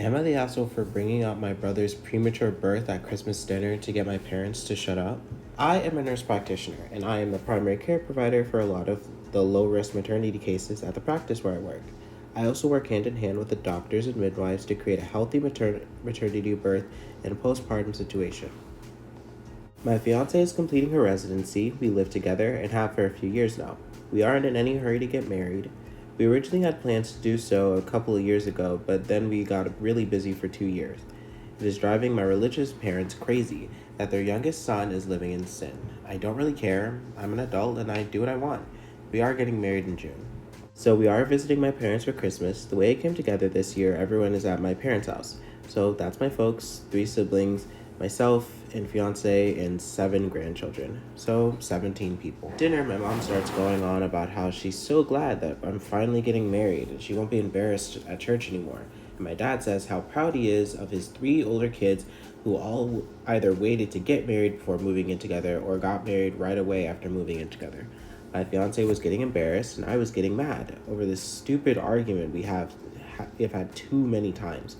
Am I the asshole for bringing up my brother's premature birth at Christmas dinner to get my parents to shut up? I am a nurse practitioner, and I am the primary care provider for a lot of the low-risk maternity cases at the practice where I work. I also work hand in hand with the doctors and midwives to create a healthy maternity birth and postpartum situation. My fiance is completing her residency. We live together and have for a few years now. We aren't in any hurry to get married. We originally had plans to do so a couple of years ago, but then we got really busy for 2 years. It is driving my religious parents crazy that their youngest son is living in sin. I don't really care. I'm an adult and I do what I want. We are getting married in June. So we are visiting my parents for Christmas. The way it came together this year, everyone is at my parents' house. So that's my folks, 3 siblings, myself and fiance, and 7 grandchildren. So 17 people. Dinner, my mom starts going on about how she's so glad that I'm finally getting married and she won't be embarrassed at church anymore. And my dad says how proud he is of his 3 older kids who all either waited to get married before moving in together or got married right away after moving in together. My fiance was getting embarrassed and I was getting mad over this stupid argument we have had too many times,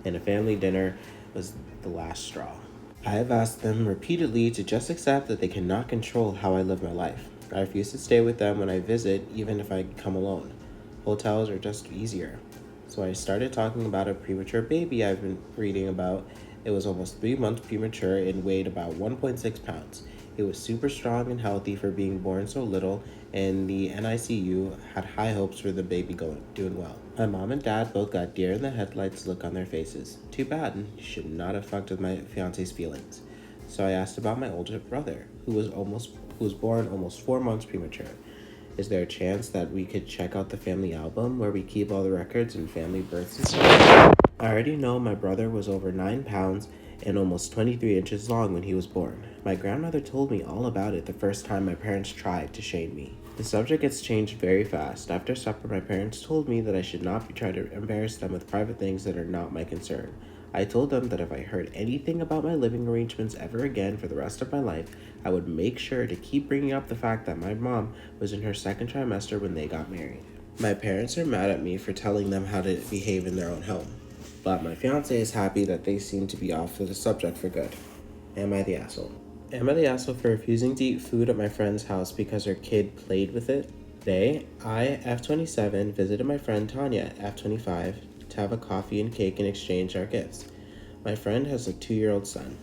and a family dinner was the last straw. I have asked them repeatedly to just accept that they cannot control how I live my life. I refuse to stay with them when I visit, even if I come alone. Hotels are just easier. So I started talking about a premature baby I've been reading about. It was almost 3 months premature and weighed about 1.6 pounds. It was super strong and healthy for being born so little, and the NICU had high hopes for the baby doing well. My mom and dad both got deer in the headlights look on their faces. Too bad, should not have fucked with my fiance's feelings. So I asked about my older brother, who was born almost 4 months premature. Is there a chance that we could check out the family album where we keep all the records and family births and stuff? I already know my brother was over 9 pounds and almost 23 inches long when he was born. My grandmother told me all about it the first time my parents tried to shame me. The subject gets changed very fast. After supper, my parents told me that I should not be trying to embarrass them with private things that are not my concern. I told them that if I heard anything about my living arrangements ever again for the rest of my life, I would make sure to keep bringing up the fact that my mom was in her second trimester when they got married. My parents are mad at me for telling them how to behave in their own home, but my fiance is happy that they seem to be off the subject for good. Am I the asshole? Am I the asshole for refusing to eat food at my friend's house because her kid played with it? Today, I, F27, visited my friend Tanya, F25, to have a coffee and cake and exchange our gifts. My friend has a 2-year-old son.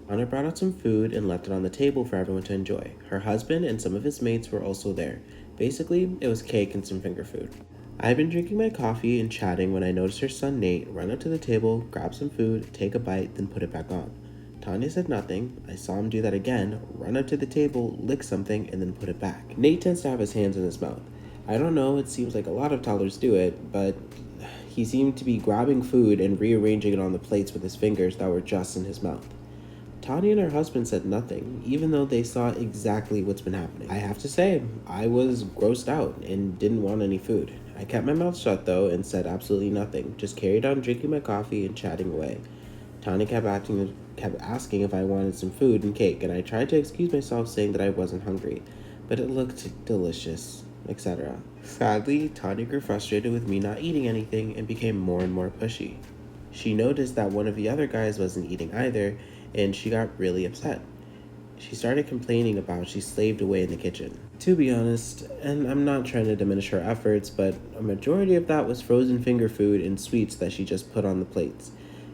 Tanya brought out some food and left it on the table for everyone to enjoy. Her husband and some of his mates were also there. Basically, it was cake and some finger food. I had been drinking my coffee and chatting when I noticed her son Nate run up to the table, grab some food, take a bite, then put it back on. Tanya said nothing. I saw him do that again, run up to the table, lick something, and then put it back. Nate tends to have his hands in his mouth. I don't know, it seems like a lot of toddlers do it, but he seemed to be grabbing food and rearranging it on the plates with his fingers that were just in his mouth. Tanya and her husband said nothing, even though they saw exactly what's been happening. I have to say, I was grossed out and didn't want any food. I kept my mouth shut though and said absolutely nothing, just carried on drinking my coffee and chatting away. Tanya kept asking if I wanted some food and cake, and I tried to excuse myself saying that I wasn't hungry, but it looked delicious, etc. Sadly, Tanya grew frustrated with me not eating anything and became more and more pushy. She noticed that one of the other guys wasn't eating either, and she got really upset. She started complaining about she slaved away in the kitchen. To be honest, and I'm not trying to diminish her efforts, but a majority of that was frozen finger food and sweets that she just put on the plates,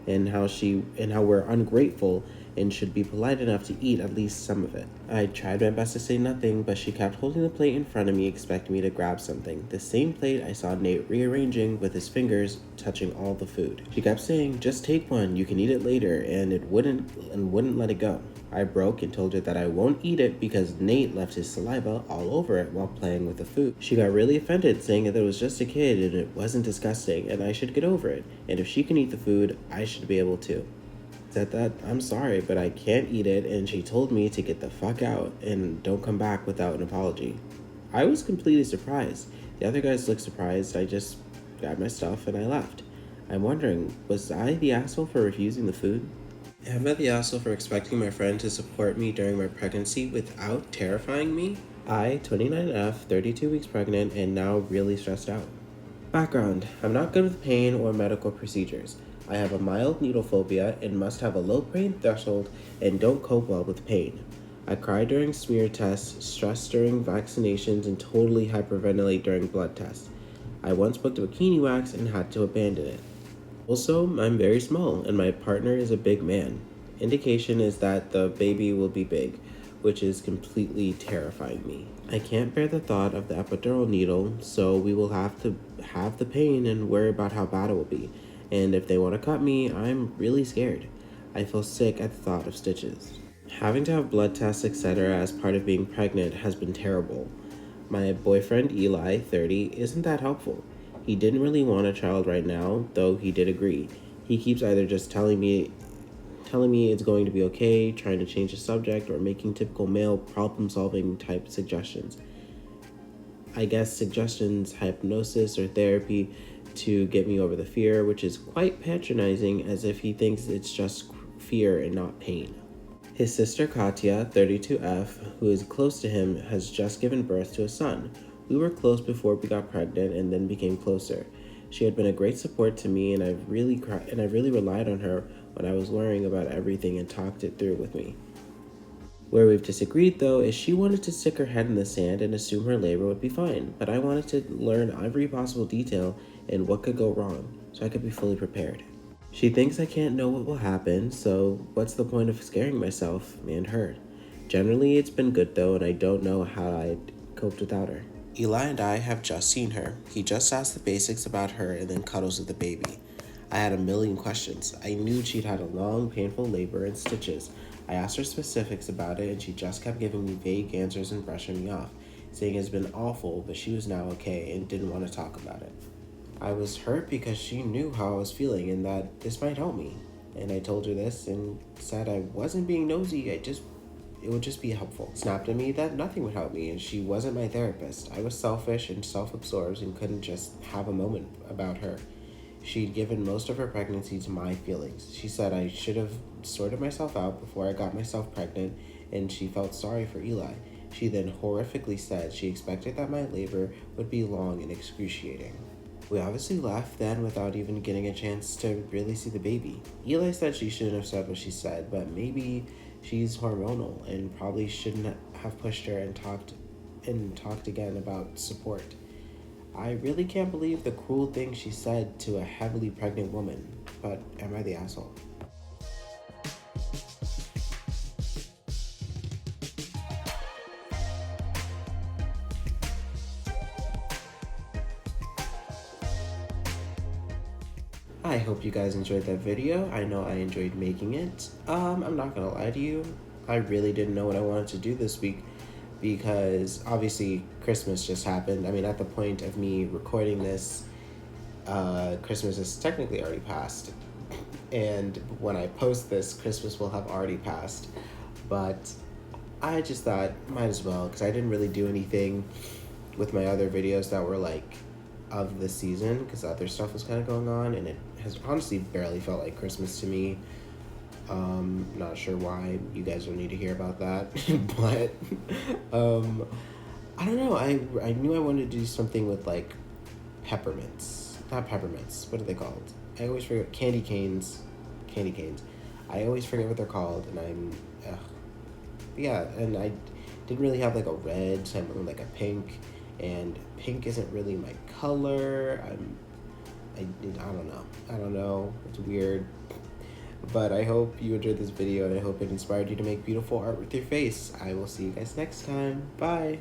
and how we're ungrateful and should be polite enough to eat at least some of it. I tried my best to say nothing, but she kept holding the plate in front of me, expecting me to grab something. The same plate I saw Nate rearranging with his fingers touching all the food. She kept saying, "Just take one, you can eat it later," and wouldn't let it go. I broke and told her that I won't eat it because Nate left his saliva all over it while playing with the food. She got really offended, saying that it was just a kid and it wasn't disgusting and I should get over it, and if she can eat the food, I should be able to. Said that I'm sorry, but I can't eat it, and she told me to get the fuck out and don't come back without an apology. I was completely surprised. The other guys looked surprised. I just grabbed my stuff and I left. I'm wondering, was I the asshole for refusing the food? Am I the asshole for expecting my friend to support me during my pregnancy without terrifying me? I, 29F, 32 weeks pregnant, and now really stressed out. Background: I'm not good with pain or medical procedures. I have a mild needle phobia and must have a low pain threshold and don't cope well with pain. I cry during smear tests, stress during vaccinations, and totally hyperventilate during blood tests. I once booked a bikini wax and had to abandon it. Also, I'm very small and my partner is a big man. Indication is that the baby will be big, which is completely terrifying me. I can't bear the thought of the epidural needle, so we will have to have the pain and worry about how bad it will be. And if they want to cut me, I'm really scared. I feel sick at the thought of stitches. Having to have blood tests, etc., as part of being pregnant has been terrible. My boyfriend Eli, 30, isn't that helpful. He didn't really want a child right now, though he did agree. He keeps either just telling me it's going to be okay, trying to change the subject, or making typical male problem-solving type suggestions. I guess suggestions, hypnosis, or therapy to get me over the fear, which is quite patronizing as if he thinks it's just fear and not pain. His sister Katya, 32F, who is close to him, has just given birth to a son. We were close before we got pregnant and then became closer. She had been a great support to me, and I really relied on her when I was worrying about everything and talked it through with me. Where we've disagreed, though, is she wanted to stick her head in the sand and assume her labor would be fine, but I wanted to learn every possible detail and what could go wrong, so I could be fully prepared. She thinks I can't know what will happen, so what's the point of scaring myself and her? Generally, it's been good though, and I don't know how I'd coped without her. Eli and I have just seen her. He just asked the basics about her and then cuddles with the baby. I had a million questions. I knew she'd had a long, painful labor and stitches. I asked her specifics about it, and she just kept giving me vague answers and brushing me off, saying it's been awful, but she was now okay and didn't want to talk about it. I was hurt because she knew how I was feeling and that this might help me. And I told her this and said I wasn't being nosy, it would just be helpful. Snapped at me that nothing would help me and she wasn't my therapist. I was selfish and self-absorbed and couldn't just have a moment about her. She'd given most of her pregnancy to my feelings. She said I should have sorted myself out before I got myself pregnant, and she felt sorry for Eli. She then horrifically said she expected that my labor would be long and excruciating. We obviously left then without even getting a chance to really see the baby. Eli said she shouldn't have said what she said, but maybe she's hormonal and probably shouldn't have pushed her and talked again about support. I really can't believe the cruel thing she said to a heavily pregnant woman, but am I the asshole? I hope you guys enjoyed that video. I know I enjoyed making it. I'm not gonna lie to you. I really didn't know what I wanted to do this week because obviously Christmas just happened. I mean, at the point of me recording this, Christmas is technically already passed. And when I post this, Christmas will have already passed. But I just thought, might as well, because I didn't really do anything with my other videos that were like of the season, because other stuff was kind of going on, and it has honestly barely felt like Christmas to me. Not sure why you guys don't need to hear about that, but I don't know. I knew I wanted to do something with like peppermints, not peppermints. What are they called? I always forget. Candy canes. I always forget what they're called, and yeah. And I didn't really have like a red, so I went with like a pink, and pink isn't really my color. I don't know. It's weird. But I hope you enjoyed this video, and I hope it inspired you to make beautiful art with your face. I will see you guys next time. Bye.